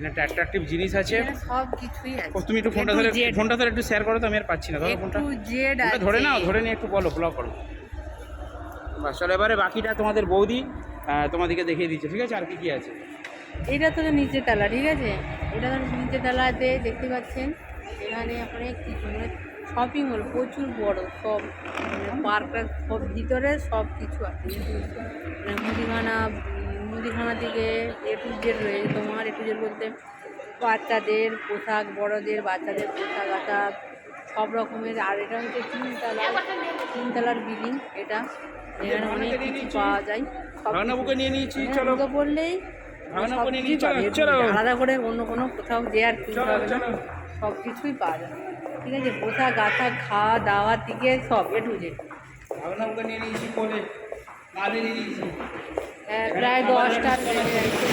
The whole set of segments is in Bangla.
এখানে একটা অ্যাট্রাকটিভ জিনিস আছে, সব কিছুই আছে। তুমি একটু ফোনটা ধরে একটু শেয়ার করো তো, আমি আর পাচ্ছি না, ধরো ফোনটা ধরে নাও, ধরে নিয়ে একটু বলো, ব্লগ করো। বাস চলো, এবারে বাকিটা তোমাদের বৌদি তোমাদেরকে দেখিয়ে দিচ্ছে, ঠিক আছে? আর কি কি আছে? এটা তো নিচের তলা, ঠিক আছে? এটা তো নিচের তলাতে দেখতে পাচ্ছেন, এখানে অনেক কিছু মানে শপিং মল প্রচুর বড়, সব পার্কটা সব ভিতরে সব কিছু আছে, মানে মুদিখানা থেকে এ টু জেড রয়েছে তোমার। এ টু জেড বলতে বাচ্চাদের পোশাক, বড়দের বাচ্চাদের পোশাক আশাক সব রকমের। আর এটা হচ্ছে তিনতলার বিল্ডিং এটা, এখানে অনেক কিছু পাওয়া যায়। সব বললেই আলাদা করে অন্য কোনো কোথাও যে আর কিনতে হবে না, সব কিছুই পাওয়া যায়, ঠিক আছে? পোশাক আশাক খাওয়া দাওয়া থেকে সব এ টু জেড। প্রায় 10টা বেজে যাচ্ছে,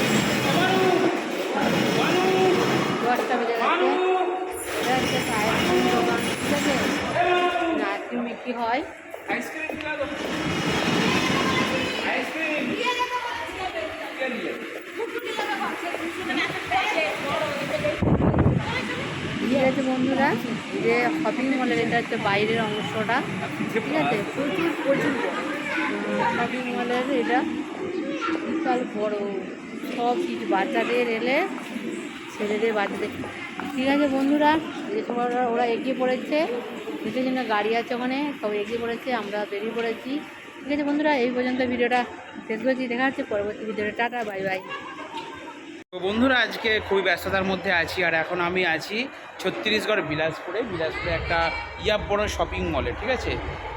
10টা বেজে যাচ্ছে। এটা হচ্ছে আইসক্রিম দোকান, ঠিক আছে? আইসক্রিম বিক্রি হয়। ঠিক আছে বন্ধুরা, যে শপিং মলের এটা হচ্ছে বাইরের অংশটা, ঠিক আছে? প্রচুর প্রচুর শপিং মলের এটা বিশাল বড়, সব কিছু বাচ্চাদের এলে ছেলেদের বাচ্চাদের, ঠিক আছে বন্ধুরা? যে সব ওরা এগিয়ে পড়েছে, নিচের জন্য গাড়ি আছে ওখানে, সব এগিয়ে পড়েছে, আমরা বেরিয়ে পড়েছি, ঠিক আছে বন্ধুরা? এই পর্যন্ত ভিডিওটা শেষ করছি, দেখা হচ্ছে পরবর্তী ভিডিওটা। Tata, bye bye. তো বন্ধুরা, আজকে খুবই ব্যস্ততার মধ্যে আছি, আর এখন আমি আছি ছত্তিশগড় বিলাসপুরে একটা বড় শপিং মলে, ঠিক আছে?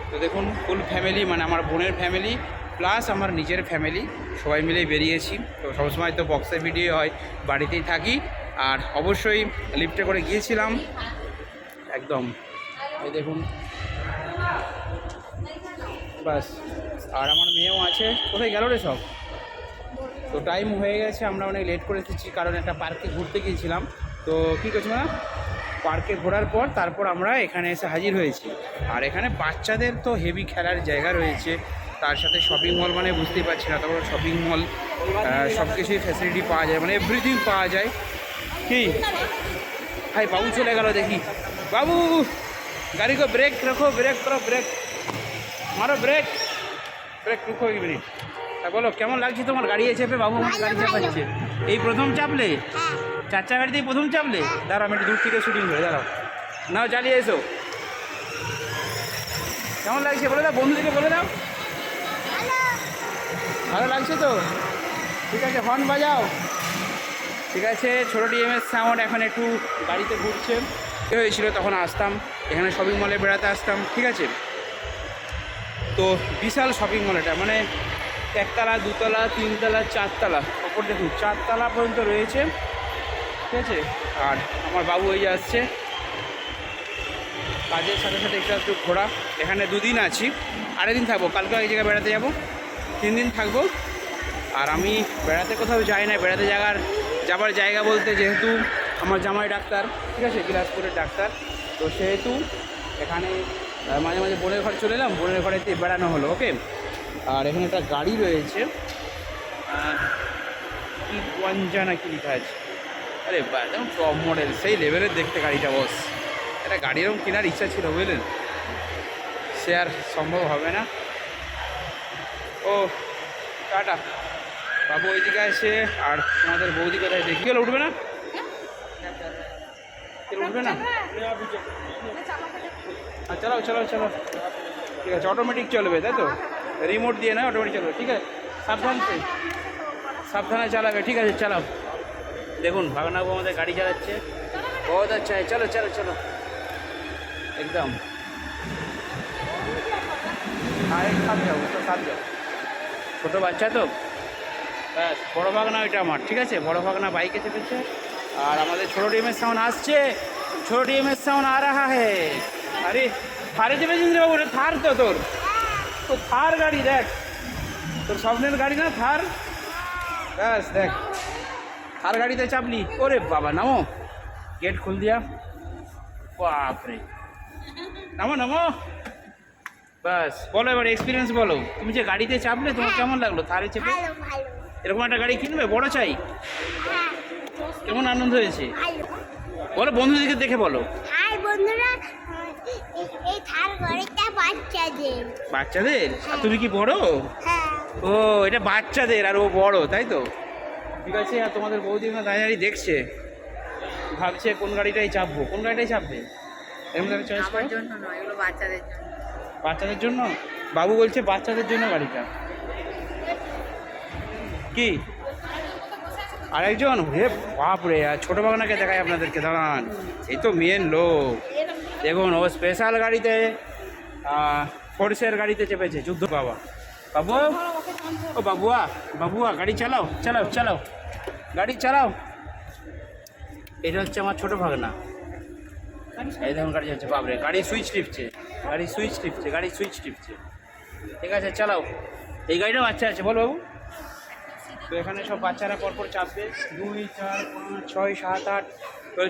তো দেখুন, ফুল ফ্যামিলি, মানে আমার বোনের ফ্যামিলি প্লাস আমার নিজের ফ্যামিলি সবাই মিলেই বেরিয়েছি। তো সবসময় তো বক্সের ভিডিও হয়, বাড়িতেই থাকি, আর অবশ্যই লিফটে করে গিয়েছিলাম একদম, এই দেখুন বাস। আর আমার মেয়েও আছে, কোথায় গেল রে সব? তো টাইম হয়ে গেছে, আমরা অনেক লেট করে এসেছি, কারণ একটা পার্কে ঘুরতে গিয়েছিলাম। তো কী করছি না, পার্কে ঘোরার পর তারপর আমরা এখানে এসে হাজির হয়েছি। আর এখানে বাচ্চাদের তো হেভি খেলার জায়গা রয়েছে, তার সাথে শপিং মল, মানে বুঝতেই পারছি না, তারপর শপিং মল সব কিছুই ফ্যাসিলিটি পাওয়া যায়, মানে এভরিথিং পাওয়া যায়। কি ভাই, বাবু চলে গেল দেখি। বাবু, গাড়ি কো ব্রেক রাখো, ব্রেক করো, ব্রেক মারো, ব্রেক রুকো এক মিনিট। বলো, কেমন লাগছে তোমার গাড়ি চেপে? বাবু আমার গাড়ি চাপাচ্ছে, এই প্রথম চাপলে? চার চাকাটিতেই প্রথম চাপলে? দাঁড়াও, আমি একটু দূর থেকে শুটিং করে, দাঁড়াও, নাও চালিয়ে এসো। কেমন লাগছে বলে দাও, বন্ধুদেরকে বলে দাও। ভালো লাগছে তো? ঠিক আছে, হর্ন বাজাও। ঠিক আছে, ছোটো ডিএমএস সাউন্ড এখন একটু গাড়িতে ঘুরছে। হয়েছিল তখন আসতাম এখানে শপিং মলে বেড়াতে আসতাম, ঠিক আছে? তো বিশাল শপিং মল এটা, মানে একতলা, দুতলা, তিনতলা, চারতলা, ওপর দেখুন 4 তলা পর্যন্ত রয়েছে, ঠিক আছে? আর আমার বাবু এই আসছে কাজের সাথে সাথে একটু ঘোরা। এখানে 2 দিন আছি, আরেক দিন থাকবো, কালকে এই জায়গায় বেড়াতে যাব, 3 দিন থাকবো। আর আমি বেড়াতে কোথাও যাই না, বেড়াতে যাবার জায়গা বলতে, যেহেতু আমার জামাই ডাক্তার, ঠিক আছে, বিলাসপুরের ডাক্তার, তো সেহেতু এখানে মাঝে মাঝে বোনের ঘর চলে এলাম, বোনের ঘরেতে বেড়ানো হলো, ওকে? আর এখানে একটা গাড়ি রয়েছে, কি ওয়ানজা না কি লেখা আছে, আরে বা একদম টপ মডেল, সেই লেভেলের দেখতে গাড়িটা। বস, একটা গাড়ি এরকম কেনার ইচ্ছা ছিল, বুঝলেন? সে আর সম্ভব হবে না। ও টাটা, বাবু ওইদিকে আসে। আর তোমাদের বৌদি কোথায়? দেখি গেলে উঠবে না, উঠবে না? চলো চলো চলো, ঠিক আছে, অটোমেটিক চলবে, তাই তো? রিমোট দিয়ে না, অটোমেটিক চলবে, ঠিক আছে? সাবধানে চালাবে, ঠিক আছে? চালাও। দেখুন, ভাগনাবু আমাদের গাড়ি চালাচ্ছে, বহুত আচ্ছা। চলো চলো চলো, একদম সাথে যাবো, সাথে যাবো, ছোটো বাচ্চা তো, ব্যাস। বড়ো ভাগনা ওইটা আমার, ঠিক আছে? বড়ো ভাগনা বাইকে চেপেছে, আর আমাদের ছোটো ডিএমএস সাউন্ড আসছে, ছোটো ডিএমএস সাউন্ড আ রাহা হে। আরে থারে চেপেছিস রে বাবু? থার তো তোর, তো থার গাড়ি, দেখ তোর স্বপ্নের গাড়ি না থার, ব্যাস দেখ, থার গাড়িতে চাপলি। ওরে বাবা, নামো, গেট খুল দিয়া, বাপরে, নামো নামো, ব্যাস। বলো এবার এক্সপিরিয়েন্স বলো, তুমি যে গাড়িতে চাপলে তোমার কেমন লাগলো থারে চেপে? এরকম একটা গাড়ি কিনবে, বড় চাই? কেমন আনন্দ হয়েছে ভালো। বলো, বন্ধুদেরকে দেখে বলো। আর বন্ধুরা এই থার গাড়িটা বাচ্চাদের। বাচ্চাদের? আর তুমি কি বড়? হ্যাঁ ও, এটা বাচ্চাদের আর ও বড়, তাই তো? ঠিক আছে। আর তোমাদের বৌদি ওখানে দাঁড়িয়ে দাঁড়িয়ে দেখছে, ভাবছে কোন গাড়িটাই চাপবো, কোন গাড়িটাই চাপবে। এর মধ্যে চয়েস আমার করো। জন্য নয়, এগুলো বাচ্চাদের জন্য। বাচ্চাদের জন্য? বাবু বলছে বাচ্চাদের জন্য গাড়িটা। কি আরেকজন? হে বাপরে! আর ছোটো বাগানাকে দেখাই আপনাদেরকে, দাঁড়ান। এই তো মেন লোক, দেখুন ও স্পেশাল গাড়িতে, ফোর্সের গাড়িতে চেপেছে, যুদ্ধ বাবা। বাবু, ও বাবুয়া, বাবুয়া গাড়ি চালাও, চালাও, চালাও, গাড়ি চালাও। এটা হচ্ছে আমার ছোটো ভাগনা। এই দেখুন গাড়ি যাচ্ছে, বাপরে! গাড়ি সুইচ টিপছে, গাড়ি সুইচ টিপছে, গাড়ি সুইচ টিপছে। ঠিক আছে, চালাও। এই গাড়িটা বাচ্চা আছে, বল বাবু। তো এখানে সব বাচ্চারা পরপর চাপবে, 2, 4, 5, 6, 7, 8